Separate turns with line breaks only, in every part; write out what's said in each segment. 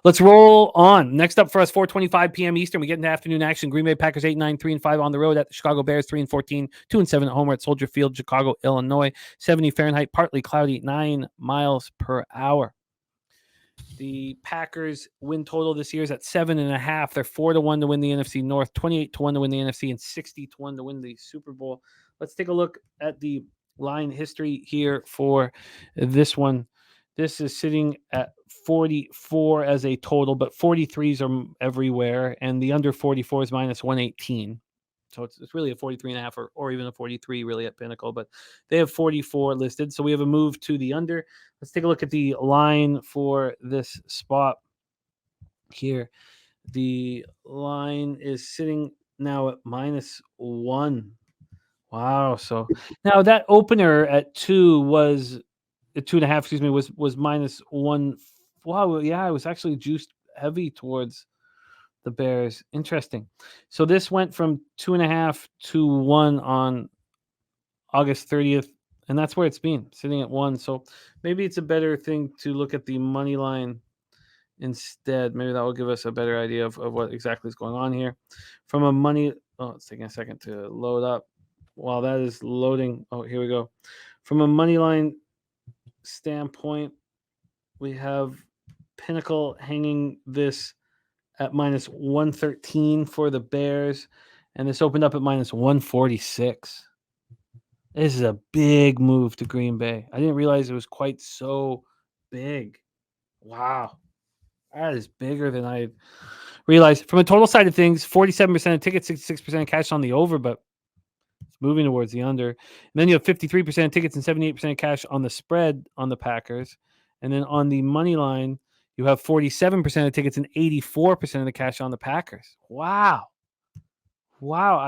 Let's roll on. Next up for us, 4:25 p.m. Eastern, we get into afternoon action. Green Bay Packers 8-9, 3-5 on the road at the Chicago Bears 3-14, 2-7 at home at Soldier Field, Chicago, Illinois. 70 Fahrenheit, partly cloudy, 9 miles per hour. The Packers win total this year is at 7.5. They're 4-1 to win the NFC North, 28-1 to win the NFC, and 60-1 to win the Super Bowl. Let's take a look at the line history here for this one. This is sitting at 44 as a total, but 43s are everywhere, and the under 44 is minus 118. So it's really a 43.5 or even a 43 really at Pinnacle, but they have 44 listed. So we have a move to the under. Let's take a look at the line for this spot here. The line is sitting now at -1. Wow. So now that opener at 2 was 2.5, excuse me, was -1. Wow. Yeah, it was actually juiced heavy towards the Bears. Interesting. So this went from 2.5 to 1 on August 30th, and that's where it's been, sitting at 1. So maybe it's a better thing to look at the money line instead. Maybe that will give us a better idea of what exactly is going on here. From a money, it's taking a second to load up. While that is loading, here we go. From a money line standpoint, we have Pinnacle hanging this at -113 for the Bears, and this opened up at -146. This is a big move to Green Bay. I didn't realize it was quite so big. Wow. That is bigger than I realized. From a total side of things, 47% of tickets, 66% of cash on the over, but it's moving towards the under. And then you have 53% of tickets and 78% of cash on the spread on the Packers. And then on the money line, you have 47% of tickets and 84% of the cash on the Packers. Wow. Well,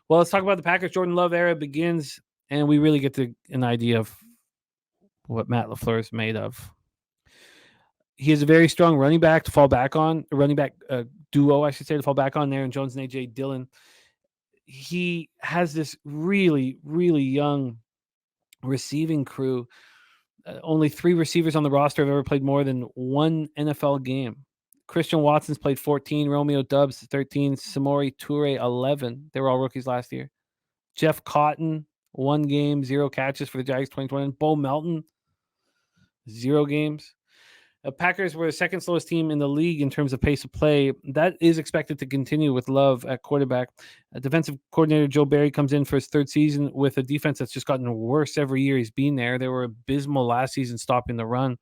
let's talk about the Packers. Jordan Love era begins, and we really get an idea of what Matt LaFleur is made of. He has a very strong running back to fall back on, a running back duo, I should say, to fall back on there, and Jones and A.J. Dillon. He has this really, really young receiving crew. Only 3 receivers on the roster have ever played more than 1 NFL game. Christian Watson's played 14, Romeo Doubs 13, Samori Toure 11. They were all rookies last year. Jeff Cotton, 1 game, 0 catches for the Jags 2020. Bo Melton, 0 games. Packers were the second slowest team in the league in terms of pace of play. That is expected to continue with Love at quarterback. Defensive coordinator Joe Barry comes in for his 3rd season with a defense that's just gotten worse every year he's been there. They were abysmal last season stopping the run.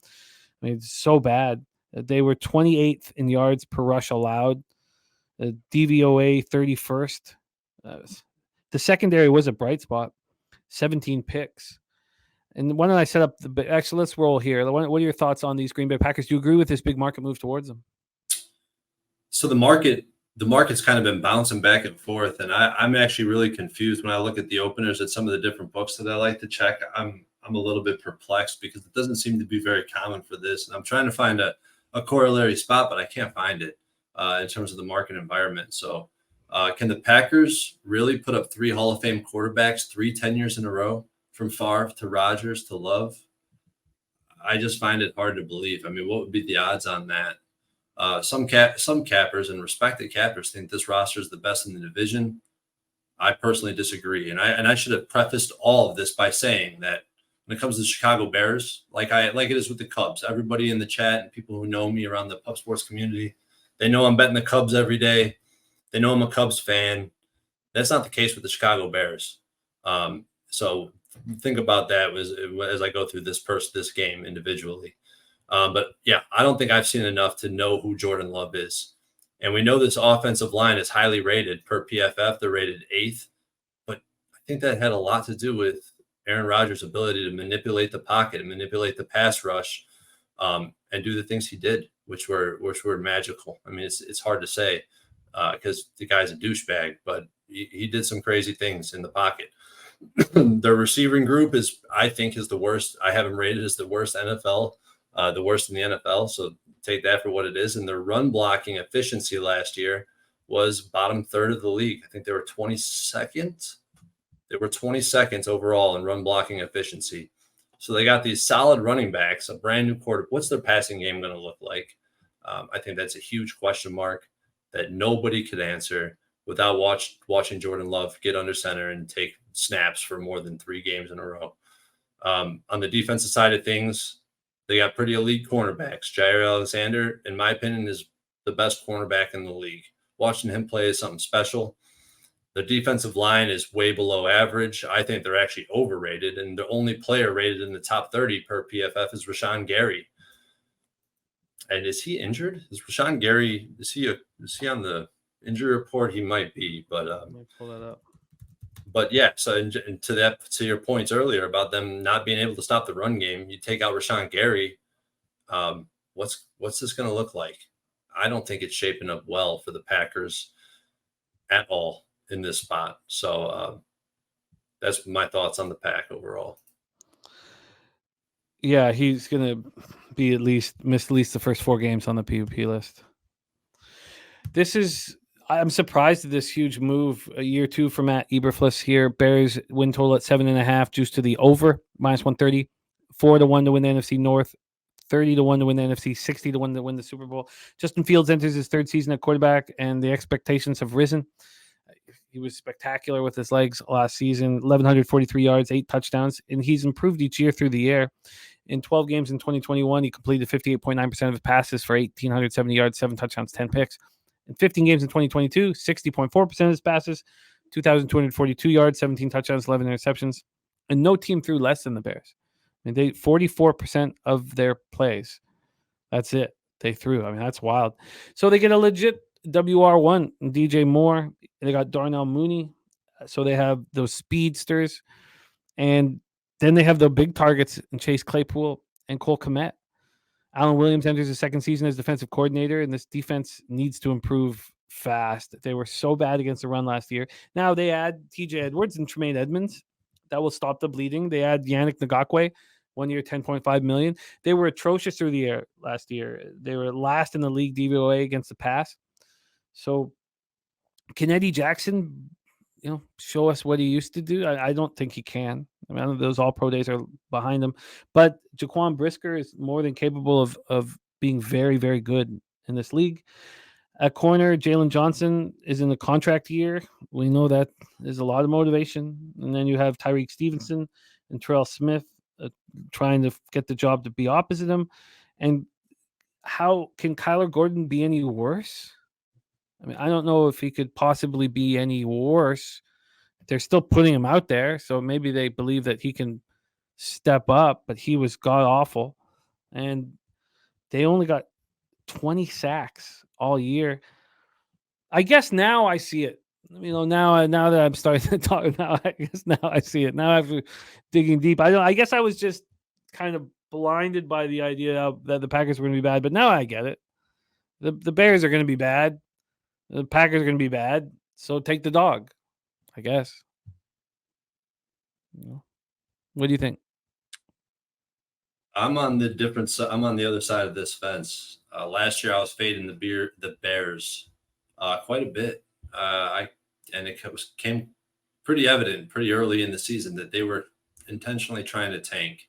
I mean, it's so bad. They were 28th in yards per rush allowed. DVOA 31st. The secondary was a bright spot. 17 picks. And why don't I set up actually, let's roll here. What are your thoughts on these Green Bay Packers? Do you agree with this big market move towards them?
So the market's kind of been bouncing back and forth, and I'm actually really confused when I look at the openers at some of the different books that I like to check. I'm a little bit perplexed because it doesn't seem to be very common for this, and I'm trying to find a corollary spot, but I can't find it in terms of the market environment. So can the Packers really put up 3 Hall of Fame quarterbacks 3 tenures in a row? From Favre to Rodgers to Love? I just find it hard to believe. I mean, what would be the odds on that? Some cappers and respected cappers think this roster is the best in the division. I personally disagree, and I should have prefaced all of this by saying that when it comes to the Chicago Bears, like it is with the Cubs, everybody in the chat and people who know me around the Pub Sports community, they know I'm betting the Cubs every day. They know I'm a Cubs fan. That's not the case with the Chicago Bears. So think about that as I go through this game individually. But yeah, I don't think I've seen enough to know who Jordan Love is. And we know this offensive line is highly rated per PFF. They're rated 8th. But I think that had a lot to do with Aaron Rodgers' ability to manipulate the pocket and manipulate the pass rush and do the things he did, which were magical. I mean, it's hard to say because the guy's a douchebag, but he did some crazy things in the pocket. Their receiving group is the worst. I have them rated as the worst NFL, the worst in the NFL. So take that for what it is. And their run blocking efficiency last year was bottom 3rd of the league. I think they were 22nd. They were 22nd overall in run blocking efficiency. So they got these solid running backs, a brand new quarter. What's their passing game going to look like? I think that's a huge question mark that nobody could answer without watching Jordan Love get under center and take snaps for more than 3 games in a row. On the defensive side of things, they got pretty elite cornerbacks. Jair Alexander, in my opinion, is the best cornerback in the league. Watching him play is something special. The defensive line is way below average. I think they're actually overrated, and the only player rated in the top 30 per PFF is Rashawn Gary. And is he injured? Is Rashawn Gary, is he on the injury report? He might be, but
Let me pull that up.
But yeah, so and to your points earlier about them not being able to stop the run game, you take out Rashawn Gary. What's this going to look like? I don't think it's shaping up well for the Packers at all in this spot. So that's my thoughts on the Pack overall.
Yeah, he's going to be miss at least the first 4 games on the PUP list. I'm surprised at this huge move. A year 2 for Matt Eberflus here. Bears win total at 7.5, juice to the over, -130. 4-1 to win the NFC North, 30-1 to win the NFC, 60-1 to win the Super Bowl. Justin Fields enters his 3rd season at quarterback, and the expectations have risen. He was spectacular with his legs last season, 1,143 yards, 8 touchdowns, and he's improved each year through the air. In 12 games in 2021, he completed 58.9% of his passes for 1,870 yards, 7 touchdowns, 10 picks. In 15 games in 2022, 60.4% of his passes, 2,242 yards, 17 touchdowns, 11 interceptions, and no team threw less than the Bears. I mean, they 44% of their plays. That's it. They threw. I mean, that's wild. So they get a legit WR1, DJ Moore. They got Darnell Mooney. So they have those speedsters. And then they have the big targets in Chase Claypool and Cole Kmet. Alan Williams enters his 2nd season as defensive coordinator, and this defense needs to improve fast. They were so bad against the run last year. Now they add TJ Edwards and Tremaine Edmonds. That will stop the bleeding. They add Yannick Ngakoue, 1 year, $10.5 million. They were atrocious through the air last year. They were last in the league DVOA against the pass. So can Eddie Jackson, show us what he used to do? I don't think he can. I mean, those all-pro days are behind him. But Jaquan Brisker is more than capable of being very, very good in this league. At corner, Jalen Johnson is in the contract year. We know that there's a lot of motivation. And then you have Tyreek Stevenson and Terrell Smith trying to get the job to be opposite him. And how can Kyler Gordon be any worse? I mean, I don't know if he could possibly be any worse. They're still putting him out there, so maybe they believe that he can step up, but he was god-awful. And they only got 20 sacks all year. I guess now I see it. Now that I'm starting to talk, now I see it. Now after digging deep, I guess I was just kind of blinded by the idea that the Packers were going to be bad, but now I get it. The Bears are going to be bad. The Packers are going to be bad, so take the dog, I guess. What do you think?
I'm on the other side of this fence. Last year, I was fading the Bears quite a bit. And it came pretty evident pretty early in the season that they were intentionally trying to tank.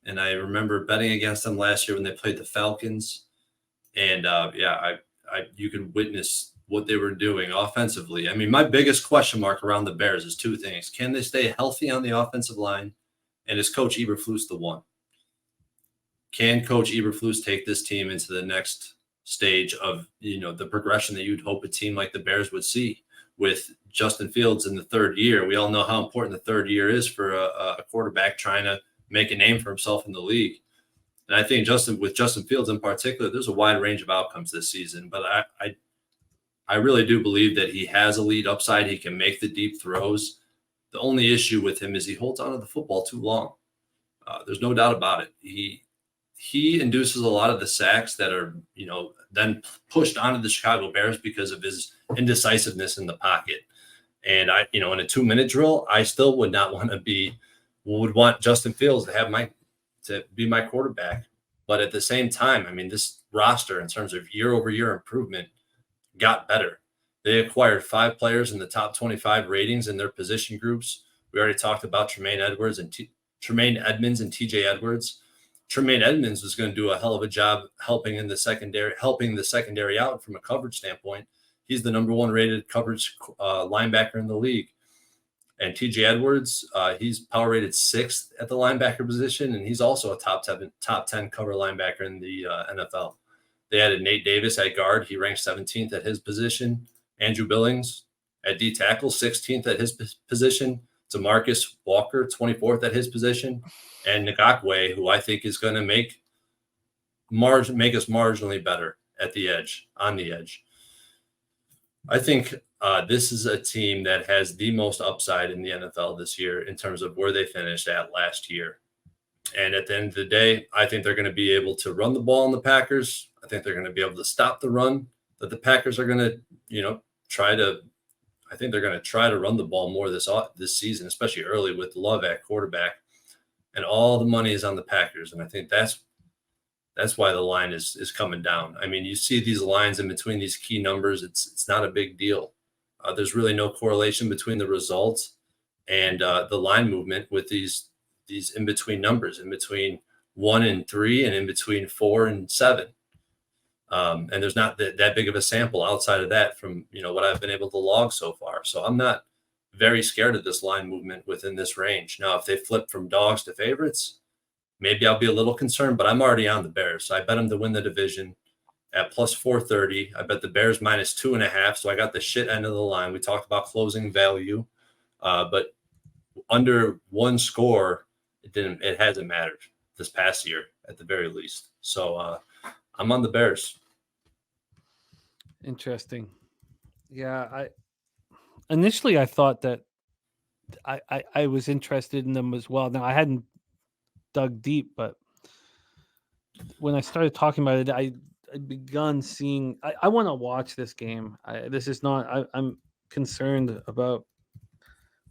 And I remember betting against them last year when they played the Falcons. And you could witness what they were doing offensively. I mean, my biggest question mark around the Bears is 2 things. Can they stay healthy on the offensive line? And is Coach Eberflus the one? Can Coach Eberflus take this team into the next stage of, the progression that you'd hope a team like the Bears would see with Justin Fields in the 3rd year? We all know how important the 3rd year is for a quarterback trying to make a name for himself in the league. And I think with Justin Fields in particular, there's a wide range of outcomes this season, but I really do believe that he has elite upside. He can make the deep throws. The only issue with him is he holds onto the football too long. There's no doubt about it. He induces a lot of the sacks that are, then pushed onto the Chicago Bears because of his indecisiveness in the pocket. And in a 2-minute drill, I still would not want Justin Fields to be my quarterback. But at the same time, I mean, this roster in terms of year-over-year improvement got better. They acquired 5 players in the top 25 ratings in their position groups. We already talked about Tremaine Edmonds and TJ Edwards. Tremaine Edmonds was going to do a hell of a job helping the secondary out from a coverage standpoint. He's the number 1 rated coverage linebacker in the league. And TJ Edwards, he's power rated 6th at the linebacker position, and he's also a top 10 cover linebacker in the NFL. They added Nate Davis at guard. He ranked 17th at his position. Andrew Billings at D tackle, 16th at his position. DeMarcus Walker, 24th at his position. And Ngakwe, who I think is going to make us marginally better at the edge, on the edge. I think this is a team that has the most upside in the NFL this year in terms of where they finished at last year. And at the end of the day, I think they're going to be able to run the ball on the Packers. I think they're going to be able to stop the run that the Packers are going to, try to run the ball more this season, especially early with Love at quarterback. And all the money is on the Packers. And I think that's why the line is coming down. I mean, you see these lines in between these key numbers. It's not a big deal. There's really no correlation between the results and the line movement with these in between numbers, in between 1 and 3 and in between 4 and 7. And there's not that big of a sample outside of that from, what I've been able to log so far. So I'm not very scared of this line movement within this range. Now, if they flip from dogs to favorites, maybe I'll be a little concerned, but I'm already on the Bears. So I bet them to win the division at plus 430. I bet the Bears minus 2.5. So I got the shit end of the line. We talked about closing value, but under 1 score, it hasn't mattered this past year at the very least. So I'm on the Bears.
Interesting. Yeah, initially I thought that I was interested in them as well. Now I hadn't dug deep, but when I started talking about it, I'd begun seeing. I want to watch this game. I'm concerned about.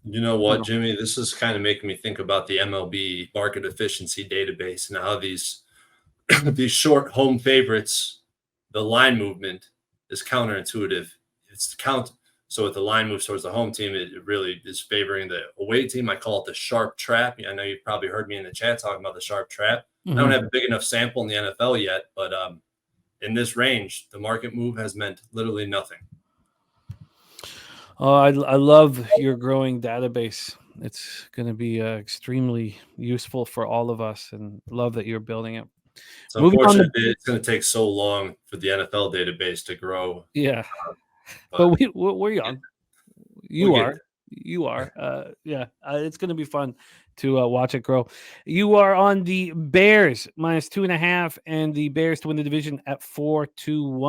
You know what, Jimmy? This is kind of making me think about the MLB market efficiency database and how these short home favorites, the line movement is counterintuitive. It's count. So if the line moves towards the home team, it really is favoring the away team. I call it the sharp trap. I know you've probably heard me in the chat talking about the sharp trap. Mm-hmm. I don't have a big enough sample in the NFL yet, but in this range, the market move has meant literally nothing.
Oh, I love your growing database. It's going to be extremely useful for all of us, and love that you're building it.
So unfortunately, it's going to take so long for the NFL database to grow.
Yeah, but we're young. You are. Yeah, it's going to be fun to watch it grow. You are on the Bears minus 2.5, and the Bears to win the division at 4-1.